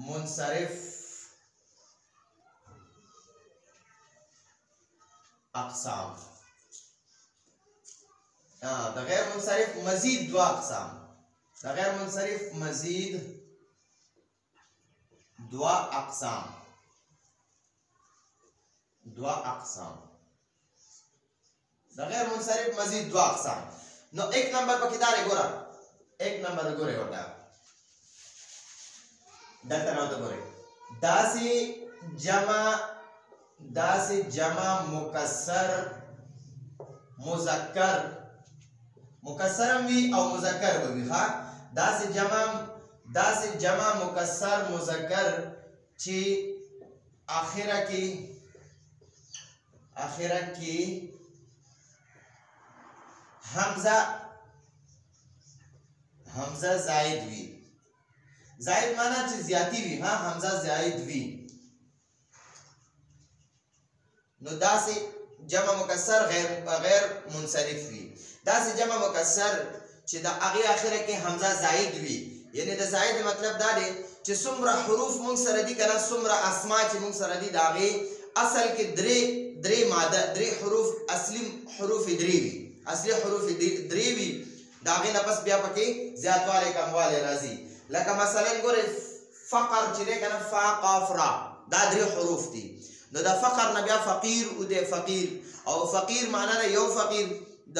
منصرف اقسام. د غیر منصرف مزید دو اقسام. د غیر منصرف مزید دو اقسام. د غیر منصرف مزید دو اقسام. نو ایک نمبر پکې دا ګوره، ایک نمبر ګوره ورته دلته نو ته ګوره داسې جمع مکسر مذکر، مکسر وی او مذکر وی ها، داسې جمع مکسر مذکر چې اخره کې حمزه زائد وی. زائد معنی چې زیاتی وی ها، حمزه زائد وی. نو داسې جمع مکسر غیر منصرف وی. داسې جمع مکسر چې د هغې اخره کې حمزه زائد وي، یعنی د زائد مطلب دا دی چې څومره حروف مونږ سره دي کنه، څومره اسما چې مونږ سره دي د هغې اصل کې درې حروف اصلي حروف درې وي، اصلي حروف درې وي، د هغې نه پس بیا پکې زیاتوالی کموالی راځي. لکه مثلا ګورئ فقر چې دی کنه، فا قاف را، دا درې حروف دي. نو د فقر نه بیا فقیر ودی فقیر، او فقیر معنا ده یو فقیر، د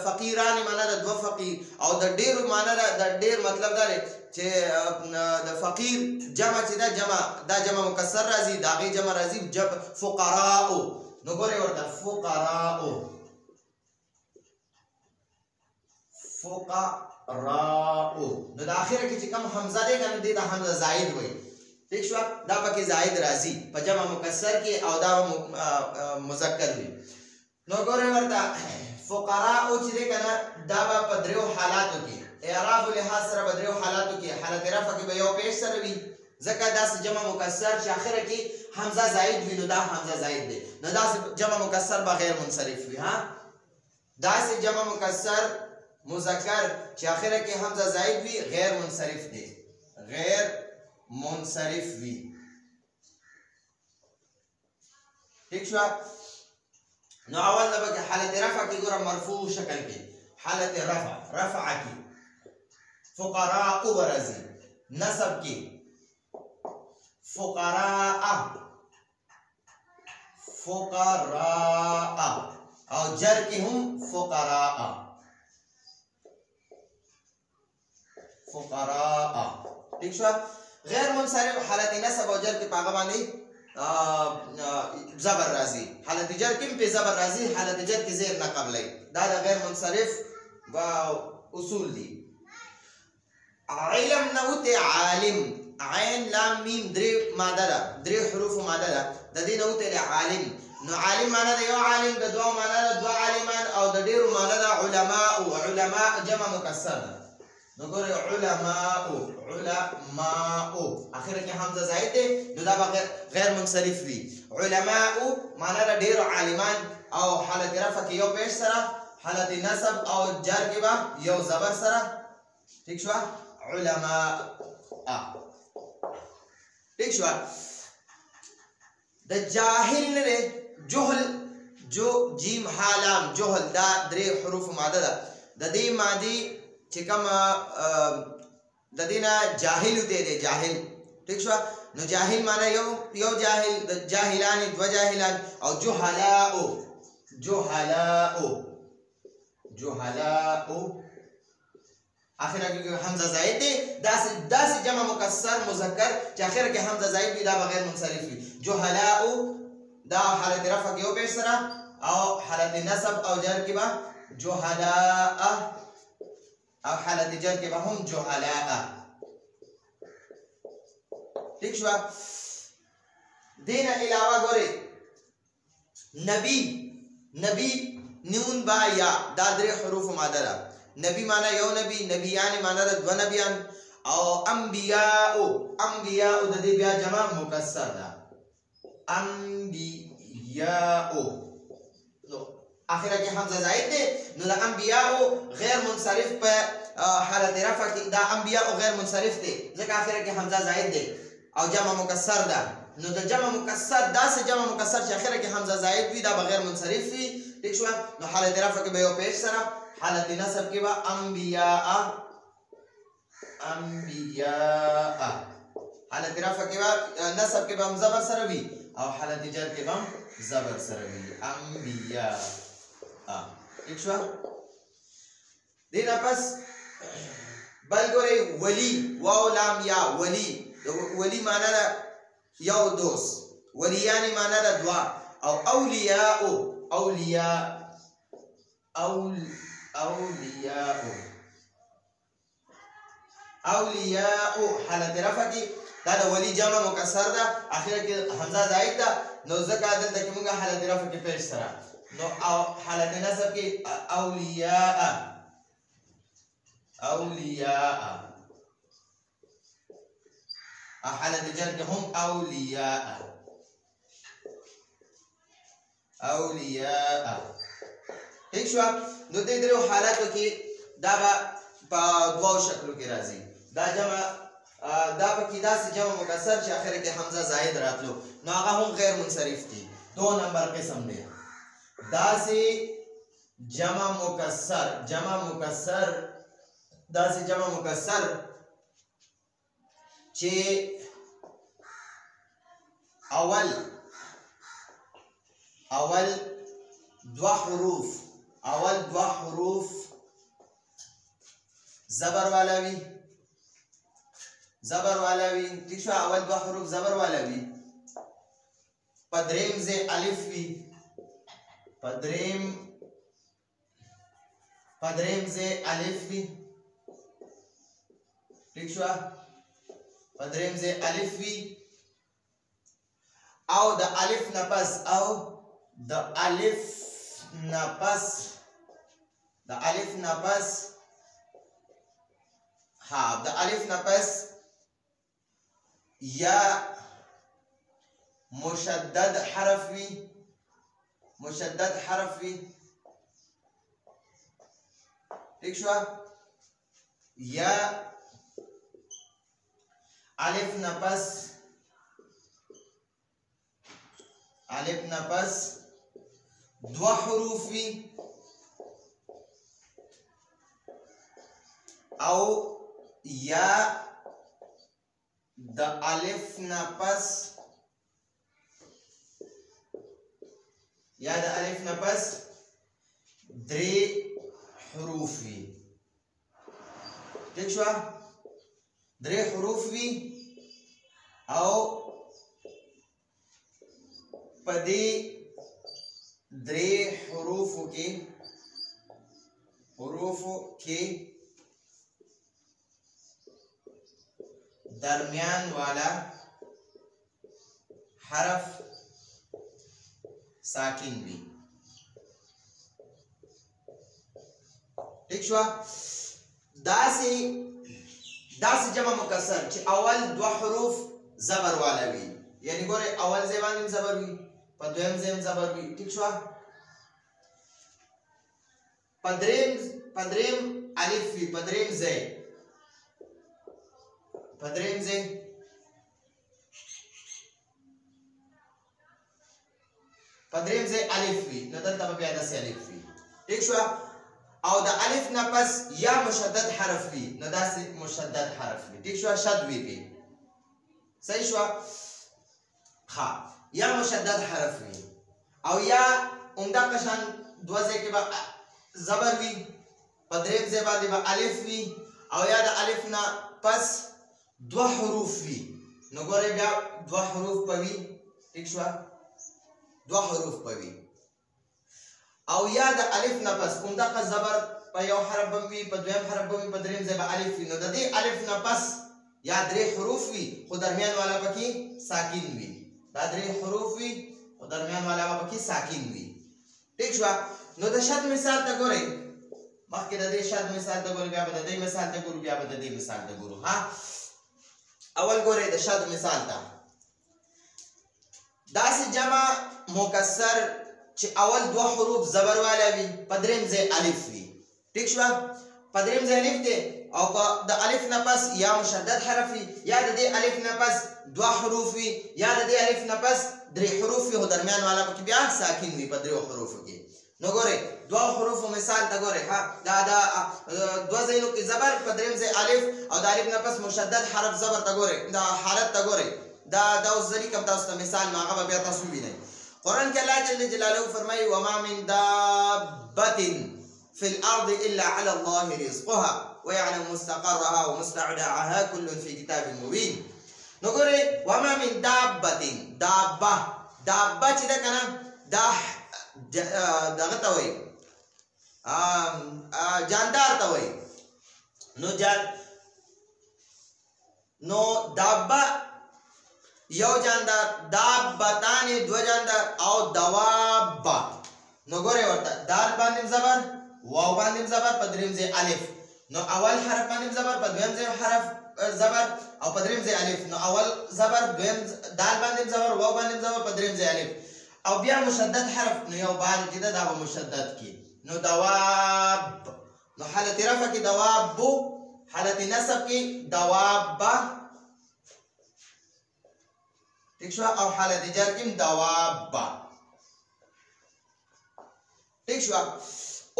فقیران معنا ده دو فقیر، او د ډیرو معنا ده د ډیر مطلب دا دی چې د فقیر جمع چې ده دا جمع مکسر راځي، د هغې جمع راځي فقراء. نو ګورئ ورته فقراء نو د اخره کې چې کوم حمزه دی کنه دې ته حمزه زائد وایي. ٹھیک شو؟ دا پکې زائد راځي په جمع مکسر کې او دا مذکر وي. نو ګورئ ورته فقراء چې دی کنه دا به په دریو حالاتو کې اعراب لحاظ سره به دریو حالاتو کې حالت رفع کې به یو پیش سره وي، ځکه داسې جمع مکسر چې اخره کې حمزه زائد وي، نو دا حمزه زائد دی. نو داسې جمع مکسر به غیر منصرف وي. ها، داسې جمع مکسر مذکر چې اخره کې حمزه زائد وي غیر منصرف دی، غیر منصرف وی. ٹھیک شو؟ نو اول دبا که حالت رفع کی گورا مرفوع شکل کی، حالت رفع کی فقراء برازی، نصب کی فقراء او جر کی هم فقراء. ٹھیک شو؟ غیر منصرف حالت نصب او جر کې پاغه باندې زبر راځي، حالت جر کې په زبر راځي، حالت جر کې زیر نه قبلای. دا د غیر منصرف و اصول دي. علم نوته عالم، عین لام میم درې ماده ده، درې حروف ماده ده، د دې نوته عالم. نو عالم معنی ده یو عالم، د دوه معنی ده دوه عالمان، او د ډیرو معنی ده علماء. علماء جمع مکسر ده. نو ګورئ علماء اخره کې حمزه زائد دی، نو دا به غیر منصرف وي. علماء معنا ده ډیرو عالمان، او حالت رفع کې یو پیش سره، حالت نصب او جر کې به یو زبر سره. ٹھیک شو؟ علماء. ٹھیک شو؟ د جاهل نه دی جهل، جو جیم حالام جهل، دا درې حروف ماده ده. د دې مادي چې کوم د دې نه جاهل دی جاهل. ٹھیک شو؟ نو جاهل معنی یو جاهل، د جاهلان دو جاهلان، او جهلاء اخره کې حمزه زائد دی. داسې جمع مکسر مذکر چې اخره کې حمزه زائد وي دا بغیر منصرف وي. جهلاء دا حالت رفع کې یو پیش سره، او حالت نصب او جر کې به جهلاء، او حالت جر کې به هم جهلاء. ٹھیک شو؟ دینا علاوه ګورئ نبی نون با یا دا درې حروف ماده ده. نبی معنی یو نبی، نبیان معنی ده دو نبیان، او انبیاء د دې بیا جمع مکسر ده. انبیاء نو اخره کې حمزه زائد دی، نو د انبیاء غیر منصرف په حالت رفع کې دا انبیاء او غیر منصرف دی ځکه اخره کې حمزه زائد دی او جمع مکسر ده نو د جمع مکسر داسې جمع مکسر چې اخره کې حمزه زائد وي دا بغیر منصرف وي ٹھیک شو نو حالت رفع کې به یو پیش سره حالت نصب کې به انبیاء حالت رفع کې به نصب کې به هم زبر سره وي او حالت جر کې به هم زبر سره وي انبیاء ٹھیک شو دینا پس بل ګورئ ولی واو لام یا ولی معنی ده یو دوست ولیانی معنی ده دوا او اولیاء حالت رفع کې دا د ولی جمع مکسر ده اخره کې حمزه زائد ده نو ځکه دلته کې موږ حالت رفع کې پیش سره نو او حالت نصب کې اولیاء حالت جر کې هم اولیاء ٹھیک شو نو دې درو حالاتو کې دا په دوه شکلو کې راځي دا جمع دا پکې داسې جمع مکسر چې اخر کې حمزه زائد راتلو نو هغه هم غیر منصرف دي 2 نمبر قسم دی داسې جمع مکسر چې اول دو حروف زبر والا وي ٹھیک شو اول دو حروف زبر والا وي پدریم ز الف وي پدریم ز الف وي ٹھیک شو پدریم ز الف وي او د الف نفس یا مشدد حرف وي ٹھیک شو یا الف نفس دو حروف وي او یا د الف نفس درې حروف وي ٹھیک شو درې حروف وي او پدې درې حروفو کې درمیان والا حرف ساکن وي ٹھیک شو داسې جمع مکسر چې اول دو حروف زبر والا وي یعنی ګوره اول ځای باندې زبر وي په دویم ځای زبر وي ٹھیک شو پدریم الف وي پدریم ځای الف وي نو دلته بیا داسې الف وي ٹھیک شو او د الف نه پس یا مشدد حرف وي نو داسې مشدد حرف وي ٹھیک شو شد وي پې صحیح شو ها یا مشدد حرف وي او یا عمده قشان دوه ځای کې به زبر وي پدریم ځای باندې به الف وي او یا د الف نه پس دو حروف وي نو ګوره بیا دو حروف پوي ٹھیک شو دو حروف پوي او یا د الف نه پس عمده زبر په یو حرف وي په دویم حرف وي په دریم ځای به الف وي نو د دې الف نه پس یا درې حروف وي خو درمیان والا پکې ساکن وي دا درې حروف وي خو درمیان والا پکې ساکن وي ٹھیک شو نو د شد مثال ته ګورئ مخکې د دې شد مثال ته ګورئ بیا به د دې مثال ته ګورو بیا به د دې مثال ته ګورو ها اول ګورئ د شد مثال ته داسې جمع مکسر چې اول دو حروف زبر والا وي په دریم ځای الف وي ٹھیک شو په دریم ځای الف دی او د الف نه پس یا مشدد حرف وي یا د دې الف نه پس دوه حروف وي یا د دې الف نه پس درې حروف وي خو درمیان والا پکې بیا ساکن وي په دریو حروفو کې. نو ګورئ دوه حروفو مثال ته ګورئ ها دا دوه ځایونو کې زبر په دریم ځای الف او د الف نه پس مشدد حرف زبر ته ګورئ دا حالت ته ګورئ دا اوس زه لیکم تاسو ته مثال نو هغه به بیا تاسو ووینئ. قرآن کې الله جل جلاله فرمایي وما من دابة في الأرض إلا على الله رزقها ويعلم مستقرها ومستودعها كل في كتاب مبين. نو ګورئ وما من دابة دابه چې ده که نه دا دغه ته وایي جاندار ته وایي. نو دابه یو جاندار دابتان دو جاندار او دواب. نو ګورئ ورته دال باندې زبر واو باندې زبر په دریم ځای الف نو اول حرف باندې زبر په دویم ځای حرف زبر او په دریم ځای الف نو اول زبر دویم دال باندې زبر واو باندې زبر په دریم ځای الف او بیا مشدد حرف نو یو باندې چې دا به مشدد کی نو دواب. نو حالت رفع کې دواب حالت نصب کې دواب ٹھیک شو او حالت جر کې دواب ٹھیک شو.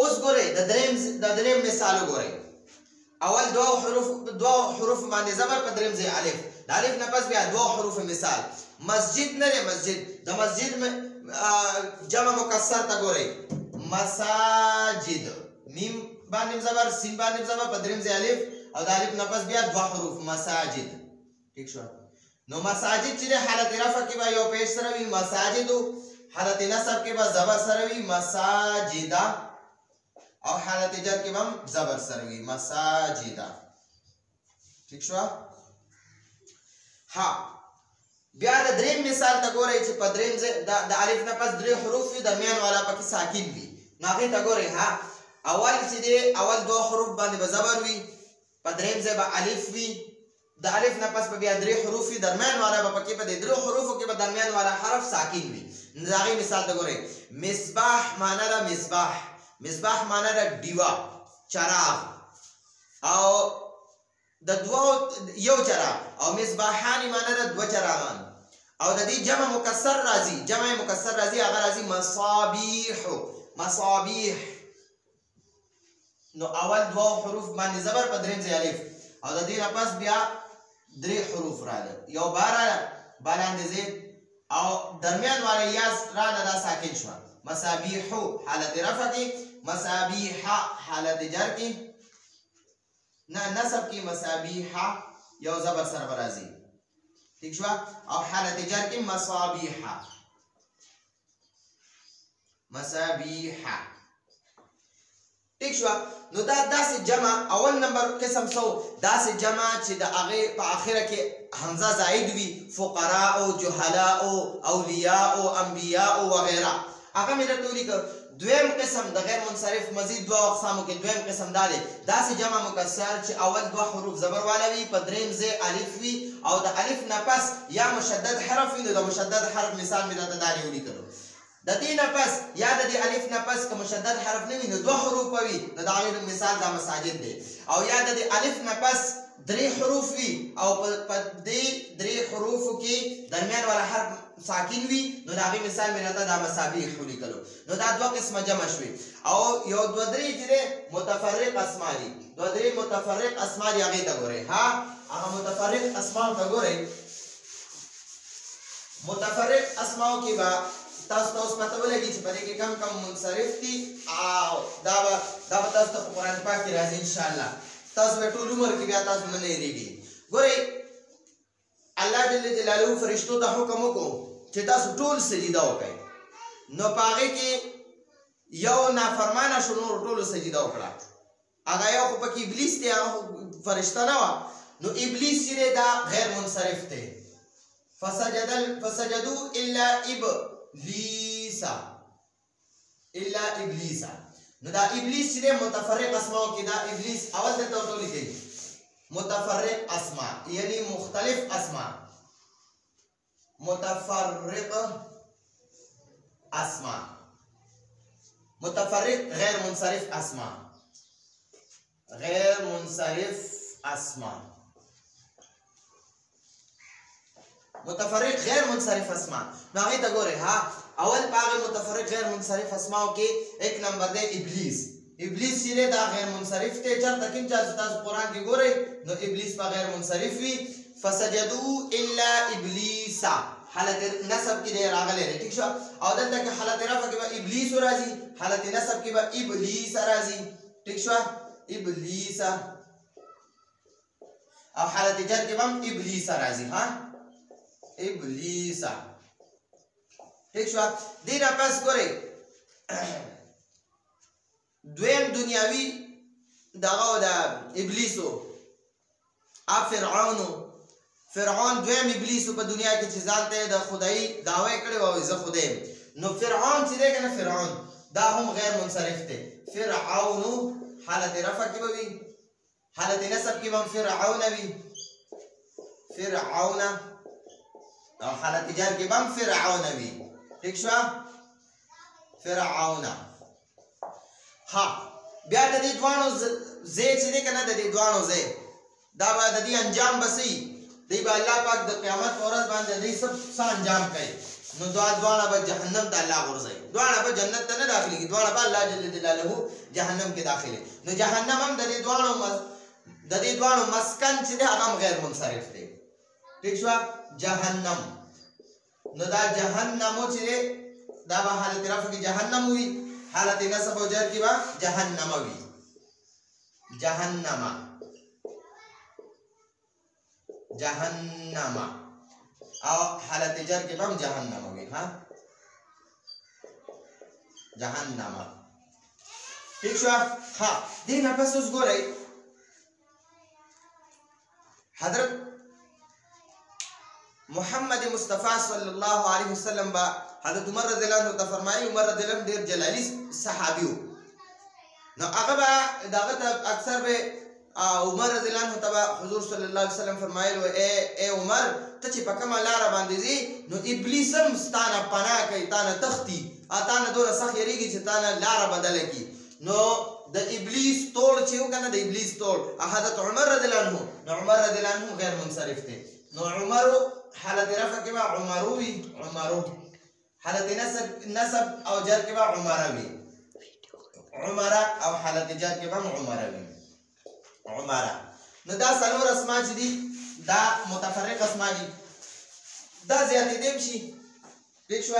اوس ګورئ د دریم مثال ګورئ اول دوه حروف باندې زبر په دریم ځای الف د الف نه پس بیا دوه حروف مثال مسجد نه دی مسجد د مسجد جمع مکسر ته ګورئ مساجد میم باندې زبر سین باندې زبر په دریم ځای الف او د الف نه پس بیا دوه حروف مساجد ٹھیک شو. نو مساجد چې حالت رفع کې به یو پیش سره وي مساجد حالت نصب کې به زبر سره وي مساجدا او حالت جر کې هم زبر سره وي مساجدا ٹھیک شو. ها بیا د دریم مثال ته ګورئ چې په دریم ځای د الف نه پس درې حروف وي درمیان والا پکې ساکن وي نو هغې ته ګورئ ها اول چې دی اول دوه حروف باندې به زبر وي په دریم ځای به الف وي د الف نه پس به بیا درې حروف وي درمیان والا به پکې په دې درې حروفو کې به درمیان والا حرف ساکن وي. نو د هغې مثال ته ګورئ مصباح معنا ده مصباح معنا ده ډیوه چراغ او د دوه یو چراغ او مصباحان معنا ده دوه چراغان او د دې جمع مکسر راځي هغه راځي مصابیح. نو اول دوه حروف باندې زبر په دریم ځای الف او د دې نه پس بیا درې حروف راغلل یو با لاندې زید او درمیان والا یا راغله دا ساکن شوه مصابیحو حالت رفع کې مصابیح حالت جر کې نه نصب کې مصابیح یو زبر سره به راځي ٹھیک شوه او حالت جر کې مصابیح ٹھیک شو. نو دا داسې جمع اول نمبر قسم سو داسې جمع چې د هغې په آخره کې حمزه زائد وي فقراء جهلاء اولیاء انبیاء وغیره هغه مې درته ولیکه. دویم قسم د غیر منصرف مزید دوه اقسامو کې دویم قسم دا دی داسې جمع مکسر چې اول دوه حروف زبر والا وي په دریم ځای الف وي او د الف نه پس یا مشدد حرف وي نو د مشدد حرف مثال مې درته دا ولیکلو د دې نه پس یا د دې الف نه پس که مشدد حرف نه وي نو دوه حروف وي نو د هغې مثال دا مساجد دی او یا د دې الف نه پس درې حروف وي او په دې درې حروفو کې درمیان والا حرف ساکن وي نو د هغې مثال مې راته دا مصابیح ولیکلو. نو دا دوه قسمه جمع شوي او یو دوه درې چې دی متفرق اسما دي دوه درې متفرق اسما دي هغې ته ګورئ هغه متفرق اسماو ته ګورئ متفرق اسماو کې به تاسو ته اوس پته ولګي چې په دې کې کم منصرف دي او دا به تاسو ته په قرآن پاک کې راځي انشاءالله تاسو به ټول عمر کې بیا تاسو نه هېرېږي. ګورئ الله جل جلاله فرشتو ته حکم وکړو چې تاسو ټول سجده وکړئ نو په هغې کې یو نافرمانه شو نور ټولو سجده وکړه هغه یو خو پکې ابلیس دی هغه فرشته نه وه نو ابلیس چې دی دا غیر منصرف دی فسجدوا الا ابلیس نو دا ابلیس چې دی متفرق اسماو کې دا ابلیس اول دلته ورته ولیکئ متفرق اسما یعنی مختلف اسما متفرق اسما متفرق غیر منصرف اسما غیر منصرف اسما. متفرق غیر منصرف اسما نو هغه ته ګوره ها اول پاغه متفرق غیر منصرف اسماء کې ایک نمبر دی ابلیس. ابلیس چې دا غیر منصرف ته چرته کوم چې تاسو قران کې ګورئ نو ابلیس په غیر منصرف وي. فسجدوا الا ابلیس حالت نسب کې دی راغلی دی ٹھیک شو. او دلته کې حالت رفع کې به ابلیس راځي، حالت نسب کې به ابلیس راځي ٹھیک شو ابلیس، او حالت جر کې به ابلیس راځي ها ابلیس ٹھیک شو. دینا پس ګورئ دویم دنیاوی دغه د ابلیسو فرعون دویم ابلیسو په دنیا کې چې ځان ته د خدای دعوی کړی و زه خدای. نو فرعون چې دی کنه فرعون دا هم غیر منصرف دی. فرعون حالت رفع کې به وي، حالت نسب کې به فرعون وي فرعون، او حالت جر کې به فرعون وي ٹھیک شو فرعون. ها بیا د دې دوانو زې چې دی کنه د دې دوانو زې دا به د دې انجام بسي دی به الله پاک د قیامت ورځ باندې دې سب انجام کوي. نو دوانه به جهنم ته الله ورځي، دوانه به جنت ته نه داخلي، دوانه به الله جل جلاله جهنم کې داخلي. نو جهنم هم د دې دوانو مسکن چې دی هغه غیر منصرف دی ٹھیک شو جهنم. نو دا جهنمو چې دا به حالت رفع کې جهنم وي، حالت نصب او جر کې به جهنم وي جهنم، او حالت جر کې به جهنم وي ها جهنم ٹھیک شو. ها دې نه پس اوس ګورئ حضرت محمد مصطفی صلی الله علیه وسلم با حضرت عمر رضی الله عنه ته فرمایي. عمر رضی الله عنه ډېر جلالی صحابي و. نو هغه به دغه ته اکثر به عمر رضی الله عنه ته حضور صلی الله علیه وسلم فرمایل و اے عمر ته چې په کومه لاره باندې ځې نو ابلیس هم ستانه پناه کوي، تانه تختی، تانه دومره سخت یریږي چې تانه لاره بدله کړي. نو د ابلیس توړ چې وکنه د ابلیس توړ حضرت عمر رضی الله عنه، نو عمر رضی الله عنه غیر منصرف دی. نو عمر حالت رفع کې به عمرو وي عمرو، حالت نسب او جر کې به عمره وي عمره، او حالت جر کې به عمره وي عمره. نو دا څلور اسما چې دي دا متفرق اسما دي، دا زیاتېدم شي ٹھیک شو.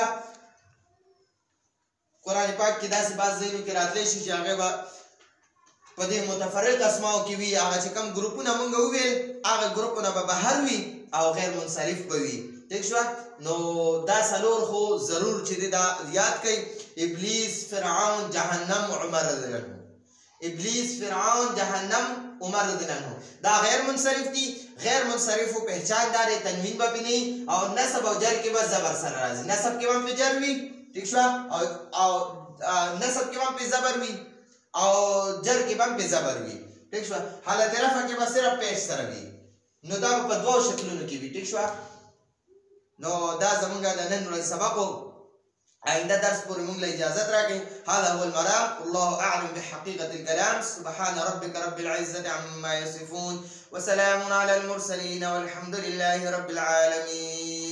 قرآن پاک کې داسې بعض ځایونو کې راتلی شي چې هغې به په دې متفرق اسماو کې وي، هغه چې کوم ګروپونه مونږ وویل هغه ګروپونه به بهر وي او غیر منصرف به وي ٹھیک شو. نو دا څلور خو ضرور چې دی دا یاد کړئ: ابلیس، فرعون، جهنم، عمر رضی الله عنه. ابلیس، فرعون، جهنم، عمر رضی الله عنه دا غیر منصرف دي. غیر منصرفو پہچان دار تنوین به پې نه او نسب او جر کې به زبر سره راځي، نسب کې به پې جر وي ٹھیک شو، او نسب کې به پې زبر وي او جر کې به پې زبر وي ٹھیک شو. حالت رفع کې به صرف پیش سره وي. نو دا په دوه شکلونو کې وي ٹھیک شو. نو دا زمونږ د نن ورځې سبق و. آئنده درس پورې موږ له اجازت راکړئ. هذا هو المرام، والله اعلم بحقيقة الكلام. سبحان ربك رب العزة عما يصفون، وسلام على المرسلين، والحمد لله رب العالمين.